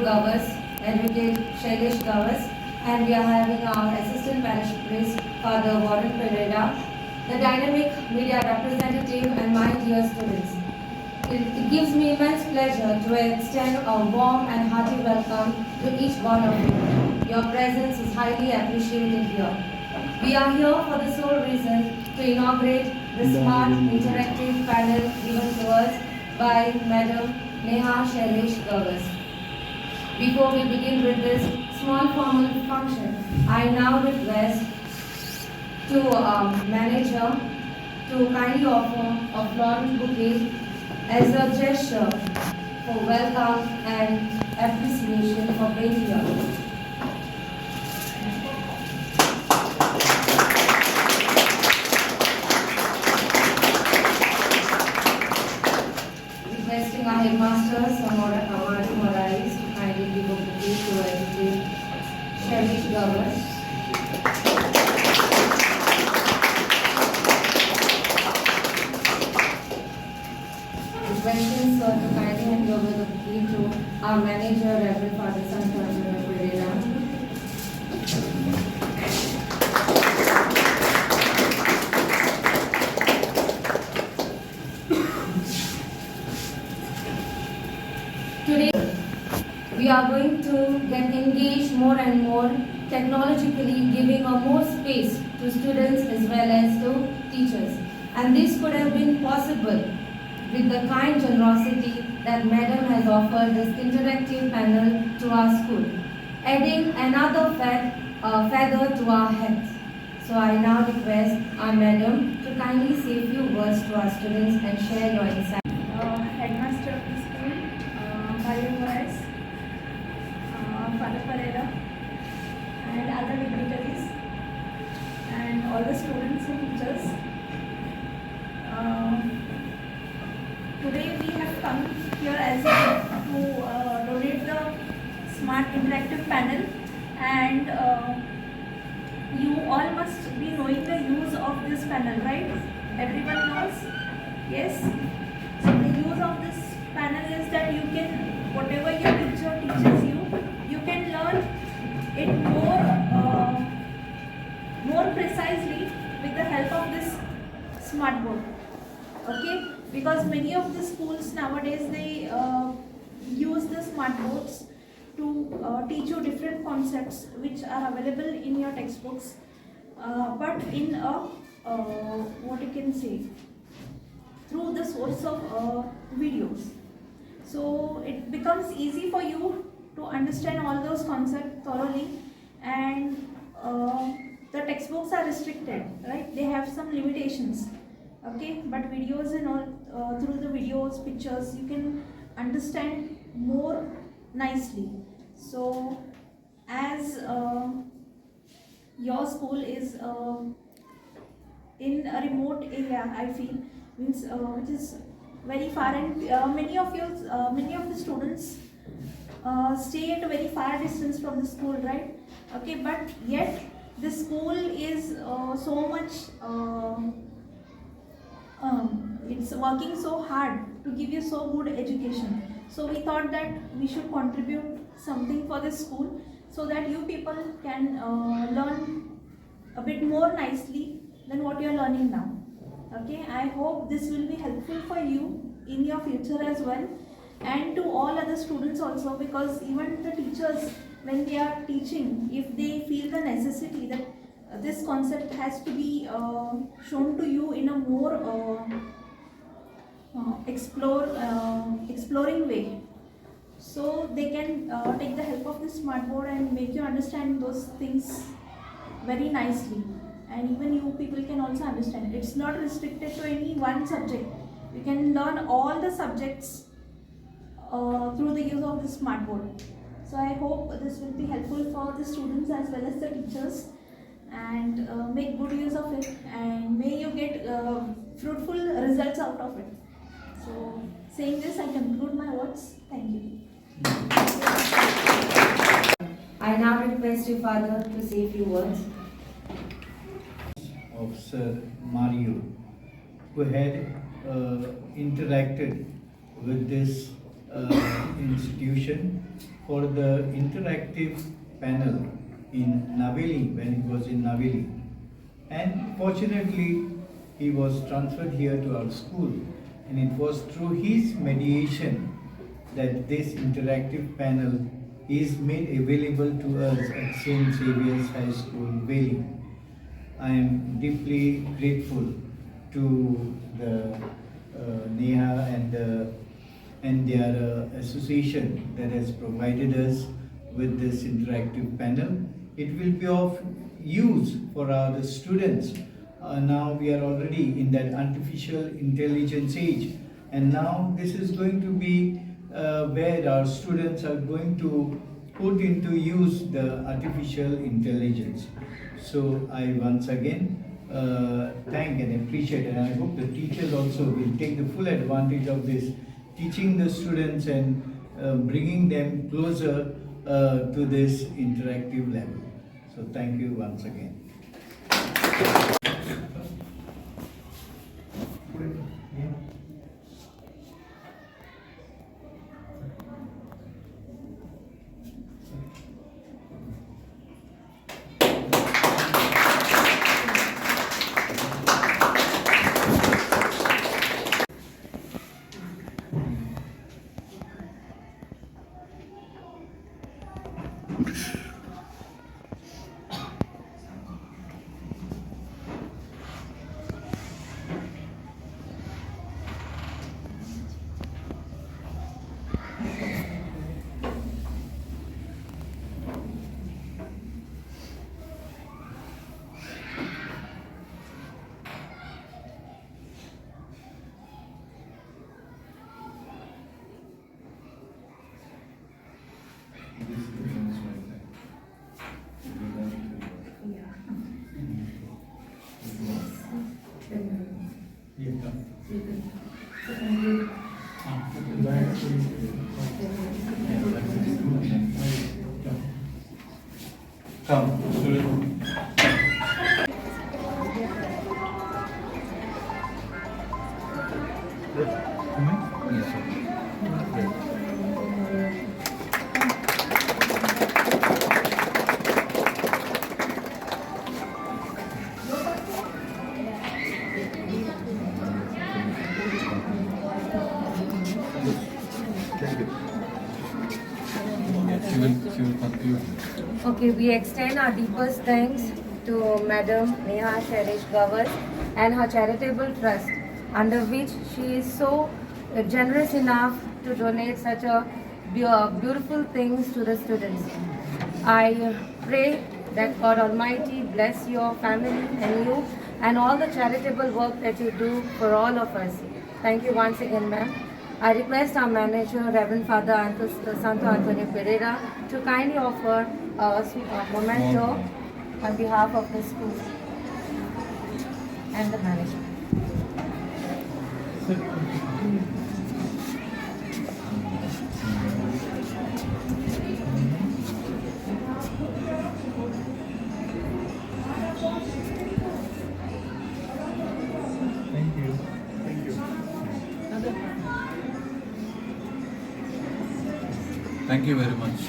Gavas, Advocate Shailesh Gavas, and we are having our Assistant Parish Priest, Father Warren Pereira, the dynamic media representative, and my dear students. It gives me immense pleasure to extend a warm and hearty welcome to each one of you. Your presence is highly appreciated here. We are here for the sole reason to inaugurate the smart interactive panel given to us by Madam Neha Shailesh Gavas. Before we begin with this small formal function, I now request to manager to kindly offer a floral bouquet as a gesture for welcome and appreciation for being here. Requesting our headmaster, Samora Amari Morais, to kindly give a bouquet to Advocate Shailesh Gavas. Requesting sir to kindly hand over the bouquet to our manager, Reverend Father Santo Pereira. Today, we are going to get engaged more and more technologically, giving a more space to students as well as to teachers. And this could have been possible with the kind generosity that Madam has offered this interactive panel to our school, adding another feather to our hats. So I now request our Madam to kindly say a few words to our students and share your insights. Headmaster of the school, Mario Moraes, Father Pereira, and other dignitaries, and all the students and teachers. Today we have come here as to donate the smart interactive panel, and you all must be knowing the use of this panel, right? Everyone knows? Yes? So the use of this panel is that you can, whatever your teacher teaches you can learn it more precisely with the help of this smart board. Okay? Because many of the schools nowadays, they use the smart boards to teach you different concepts which are available in your textbooks, but in a what you can say, through the source of videos. So it becomes easy for you to understand all those concepts thoroughly, and the textbooks are restricted, right? They have some limitations, okay? But videos and all, through the videos, pictures, you can understand more nicely. So as your school is in a remote area, I feel, means which is very far, and many of the students stay at a very far distance from the school, right? Okay, but yet the school is so much it's working so hard to give you so good education. So we thought that we should contribute something for this school so that you people can learn a bit more nicely than what you are learning now. Okay, I hope this will be helpful for you in your future as well, and to all other students also, because even the teachers, when they are teaching, if they feel the necessity that this concept has to be shown to you in a more exploring way, so they can take the help of this smart board and make you understand those things very nicely, and even you people can also understand. It's not restricted to any one subject. You can learn all the subjects through the use of the smart board. So I hope this will be helpful for the students as well as the teachers, and make good use of it, and may you get fruitful results out of it. So saying this, I conclude my words. Thank you. I now request you, Father, to say a few words. Of Sir Mario, who had interacted with this institution for the interactive panel in Naveli when it was in Naveli. And fortunately, he was transferred here to our school, and it was through his mediation that this interactive panel is made available to us at St. Xavier's High School, Veli. I am deeply grateful to the Neha and their association that has provided us with this interactive panel. It will be of use for our students. Now we are already in that artificial intelligence age, and now this is going to be where our students are going to put into use the artificial intelligence. So I once again thank and appreciate, and I hope the teachers also will take the full advantage of this, teaching the students and bringing them closer to this interactive level. So thank you once again. Come, student. Yes, sir. She will conclude. Okay, we extend our deepest thanks to Madam Neha Shailesh Gavas and her charitable trust, under which she is so generous enough to donate such a beautiful things to the students. I pray that God Almighty bless your family and you and all the charitable work that you do for all of us. Thank you once again, ma'am. I request our manager, Reverend Father Santo Antonio Pereira, to kindly offer a memento on behalf of the school and the management. Thank you. Thank you. Thank you very much.